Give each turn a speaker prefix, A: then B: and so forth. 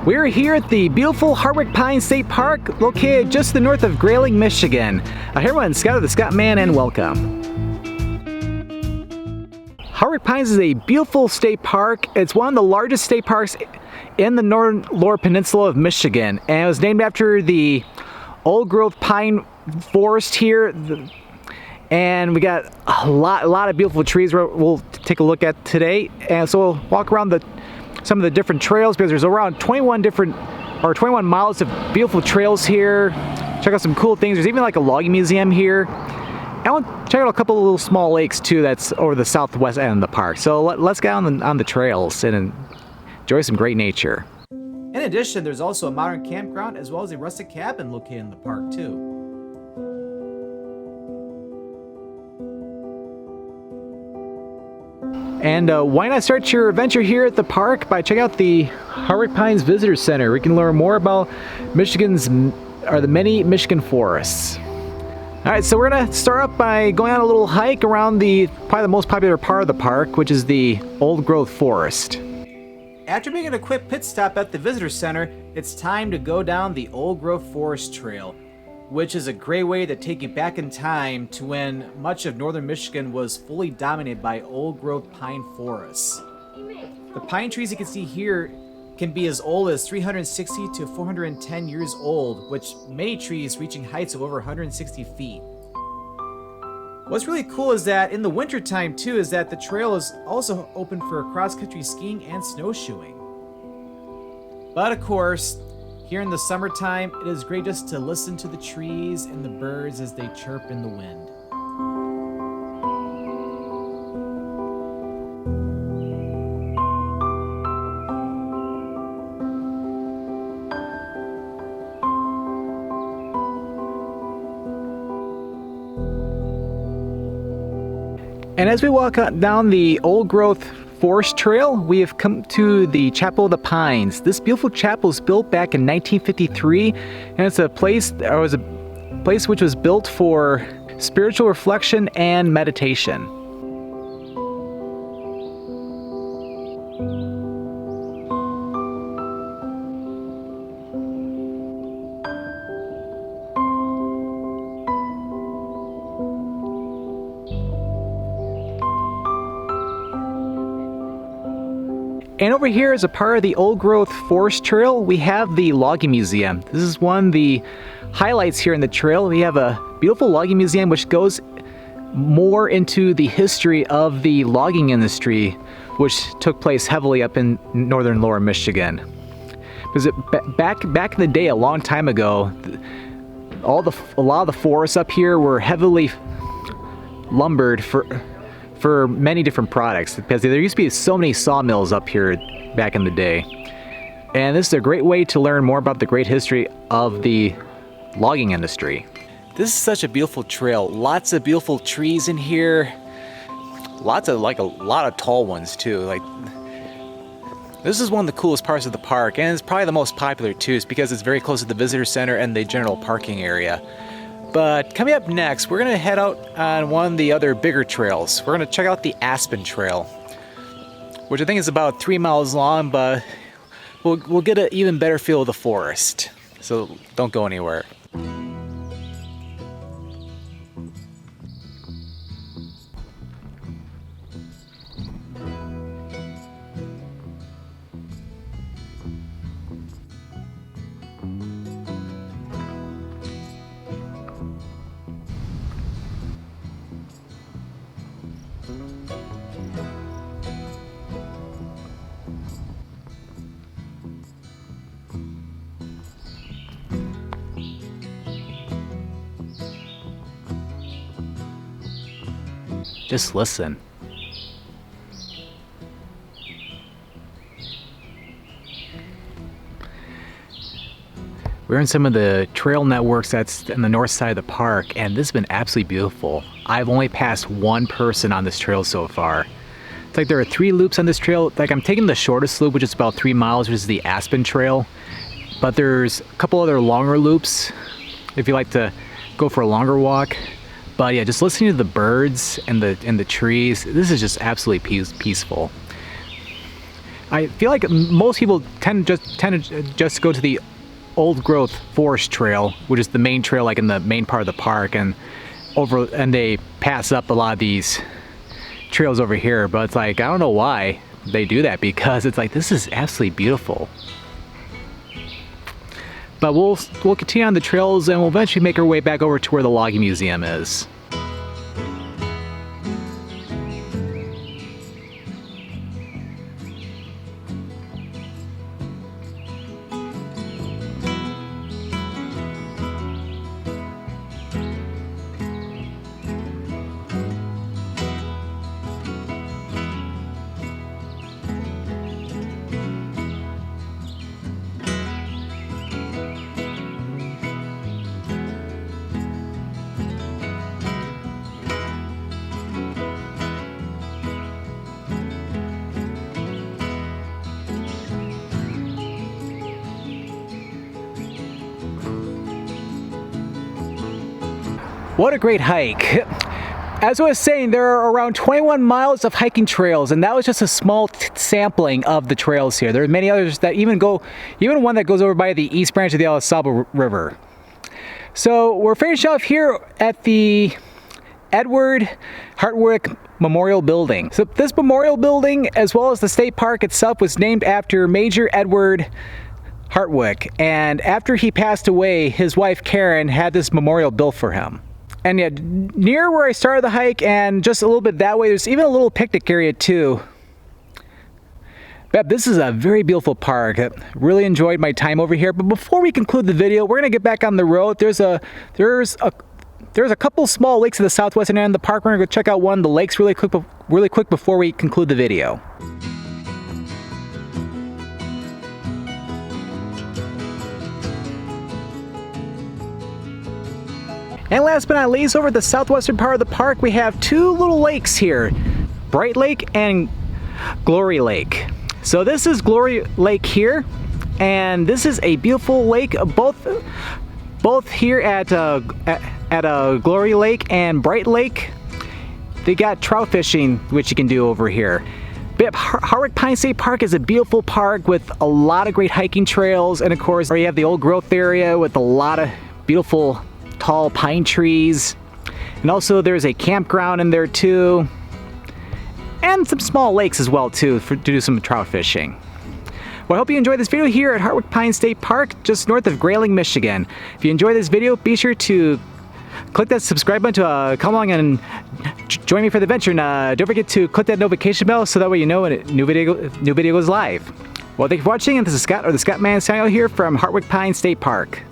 A: We're here at the beautiful Hartwick Pines State Park, located just to the north of Grayling, Michigan. Hey everyone, Scott the Scott Man, and welcome. Hartwick Pines is a beautiful state park. It's one of the largest state parks in the northern lower peninsula of Michigan, and it was named after the old growth pine forest here. And we got a lot of beautiful trees we'll take a look at today. And so we'll walk around some of the different trails, because there's around 21 miles of beautiful trails here. Check out some cool things. There's even like a logging museum here. And we'll check out a couple of little small lakes too that's over the southwest end of the park. So let's get on the trails and enjoy some great nature. In addition, there's also a modern campground as well as a rustic cabin located in the park too. And why not start your adventure here at the park by checking out the Hartwick Pines Visitor Center. We can learn more about the many Michigan forests. All right, so we're gonna start up by going on a little hike around probably the most popular part of the park, which is the old growth forest. After making a quick pit stop at the Visitor Center, it's time to go down the old growth forest trail, which is a great way to take you back in time to when much of northern Michigan was fully dominated by old growth pine forests. The pine trees you can see here can be as old as 360 to 410 years old, which many trees reaching heights of over 160 feet. What's really cool is that in the wintertime too, is that the trail is also open for cross-country skiing and snowshoeing. But of course, here in the summertime, it is great just to listen to the trees and the birds as they chirp in the wind. And as we walk down the old growth forest trail, we have come to the Chapel of the Pines. This beautiful chapel was built back in 1953, and it's a place which was built for spiritual reflection and meditation. And over here, as a part of the old growth forest trail, we have the logging museum. This is one of the highlights here in the trail. We have a beautiful logging museum which goes more into the history of the logging industry, which took place heavily up in northern lower Michigan. Because back in the day, a long time ago, a lot of the forests up here were heavily lumbered for many different products, because there used to be so many sawmills up here back in the day. And this is a great way to learn more about the great history of the logging industry. This is such a beautiful trail. Lots of beautiful trees in here. A lot of tall ones too. This is one of the coolest parts of the park, and it's probably the most popular too. It's because it's very close to the visitor center and the general parking area. But coming up next, we're gonna head out on one of the other bigger trails. We're gonna check out the Aspen Trail, which I think is about 3 miles long, but we'll get an even better feel of the forest. So don't go anywhere. Just listen. We're in some of the trail networks that's in the north side of the park, and this has been absolutely beautiful. I've only passed one person on this trail so far. It's like there are 3 loops on this trail. Like, I'm taking the shortest loop, which is about 3 miles, which is the Aspen Trail. But there's a couple other longer loops if you like to go for a longer walk. But yeah, just listening to the birds and the trees, this is just absolutely peaceful. I feel like most people tend to just go to the old growth forest trail, which is the main trail, like in the main part of the park, and they pass up a lot of these trails over here. But it's like, I don't know why they do that, because it's like, this is absolutely beautiful. But we'll continue on the trails, and we'll eventually make our way back over to where the logging museum is. What a great hike. As I was saying, there are around 21 miles of hiking trails, and that was just a small sampling of the trails here. There are many others that even one that goes over by the east branch of the Iodeslykos River. So we're finishing off here at the Hartwick Memorial Building. So this memorial building, as well as the state park itself, was named after Major Edward Hartwick, and after he passed away, his wife Karen had this memorial built for him. And yeah, near where I started the hike and just a little bit that way, there's even a little picnic area too. But this is a very beautiful park. I really enjoyed my time over here. But before we conclude the video, we're gonna get back on the road. There's a couple small lakes in the southwestern end of the park. We're gonna go check out one of the lakes really quick before we conclude the video. And last but not least, over at the southwestern part of the park, we have two little lakes here, Bright Lake and Glory Lake. So this is Glory Lake here, and this is a beautiful lake. Both here at Glory Lake and Bright Lake, they got trout fishing, which you can do over here. But Hartwick Pines State Park is a beautiful park with a lot of great hiking trails, and of course, you have the old growth area with a lot of beautiful tall pine trees, and also there's a campground in there too, and some small lakes as well too to do some trout fishing. Well, I hope you enjoyed this video here at Hartwick Pines State Park, just north of Grayling, Michigan. If you enjoyed this video, be sure to click that subscribe button to come along and join me for the adventure, and don't forget to click that notification bell so that way you know when a new video goes live. Well, thank you for watching, and this is Scott, or the Scott Man, signing out here from Hartwick Pines State Park.